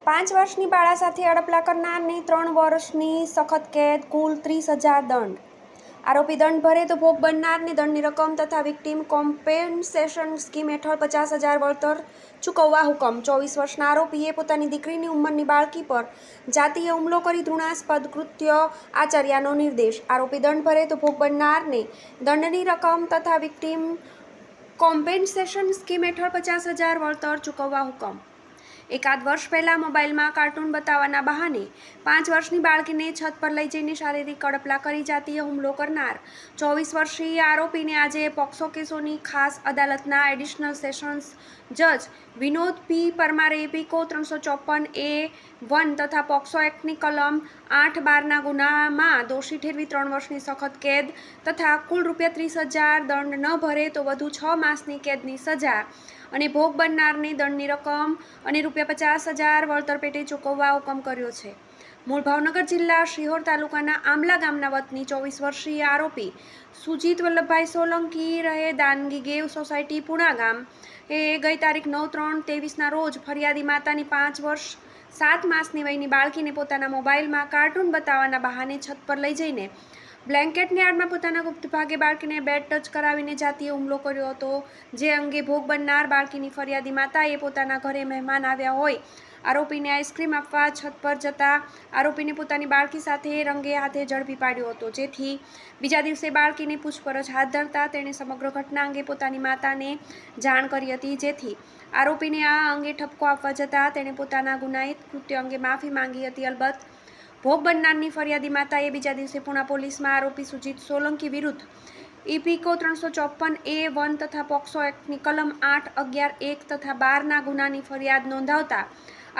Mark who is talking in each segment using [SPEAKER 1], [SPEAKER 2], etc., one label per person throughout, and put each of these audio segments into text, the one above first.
[SPEAKER 1] 5 વર્ષની બાળા સાથે અડપલા કરનારને 3 વર્ષની સખત કેદ, કુલ 30,000 દંડ. આરોપી દંડ ભરે તો ભોગ બનનારને દંડની રકમ તથા વિક્ટીમ કોમ્પેન્સેશન સ્કીમ હેઠળ 50,000 વળતર ચૂકવવા હુકમ. 24 વર્ષના આરોપીએ પોતાની દીકરીની ઉંમરની બાળકી પર જાતીય હુમલો કરી ઘૃણાસ્પદ કૃત્ય આચર્યાનો નિર્દેશ. આરોપી દંડ ભરે તો ભોગ બનનારને દંડની રકમ તથા વિક્ટીમ કોમ્પેન્સેશન સ્કીમ હેઠળ 50,000 વળતર ચૂકવવા હુકમ. એકાદ વર્ષ પહેલાં મોબાઈલમાં કાર્ટૂન બતાવવાના બહાને 5 વર્ષની બાળકીને છત પર લઈ જઈને શારીરિક અડપલા કરી જાતીય હુમલો કરનાર 24 વર્ષીય આરોપીને આજે પોક્સો કેસોની ખાસ અદાલતના એડિશનલ સેશન્સ જજ વિનોદ પી પરમારે ઇપીકો 354A1 તથા પોક્સો એક્ટની કલમ 8(12) ગુનામાં દોષી ઠેરવી 3 વર્ષની સખત કેદ તથા કુલ ₹30,000 દંડ ન ભરે તો વધુ 6 માસની કેદની સજા અને ભોગ બનનારને દંડની રકમ અને ₹50,000 વળતર પેટે ચૂકવવા હુકમ કર્યો છે. મૂળ ભાવનગર જિલ્લા શિહોર તાલુકાના આંબલા ગામના વતની 24 વર્ષીય આરોપી સુજીત વલ્લભભાઈ સોલંકી રહે દાનગી ગેવ સોસાયટી પુણા ગામ એ ગઈ તારીખ 9/3/23ના રોજ ફરિયાદી માતાની 5 વર્ષ 7 માસની વયની બાળકીને પોતાના મોબાઈલમાં કાર્ટૂન બતાવવાના બહાને છત પર લઈ જઈને બ્લેન્કેટની આડમાં પોતાના ગુપ્ત ભાગે બાળકીને બેડ ટચ કરાવીને જાતીય હુમલો કર્યો હતો. જે અંગે ભોગ બનનાર બાળકીની ફરિયાદી માતાએ પોતાના ઘરે મહેમાન આવ્યા હોય આરોપીને આઈસ્ક્રીમ આપવા છત પર જતા આરોપીને પોતાની બાળકી સાથે રંગે હાથે ઝડપી પાડ્યો હતો. જેથી બીજા દિવસે બાળકીની પૂછપરછ હાથ ધરતા તેણે સમગ્ર ઘટના અંગે પોતાની માતાને જાણ કરી હતી. જેથી આરોપીને આ અંગે ઠપકો આપવા જતાં તેણે પોતાના ગુનાહિત કૃત્ય અંગે માફી માંગી હતી. અલબત્ત ભોગ બનનારની ફરિયાદી માતાએ બીજા દિવસે પુણા પોલીસમાં આરોપી સુજીત સોલંકી વિરુદ્ધ ઇપીકો 354A1 તથા પોક્સો એક્ટની કલમ 8, 11, 1 તથા 12ના ગુનાની ફરિયાદ નોંધાવતા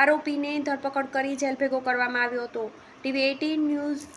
[SPEAKER 1] આરોપીને ધરપકડ કરી જેલ ભેગો કરવામાં આવ્યો હતો. TV18 news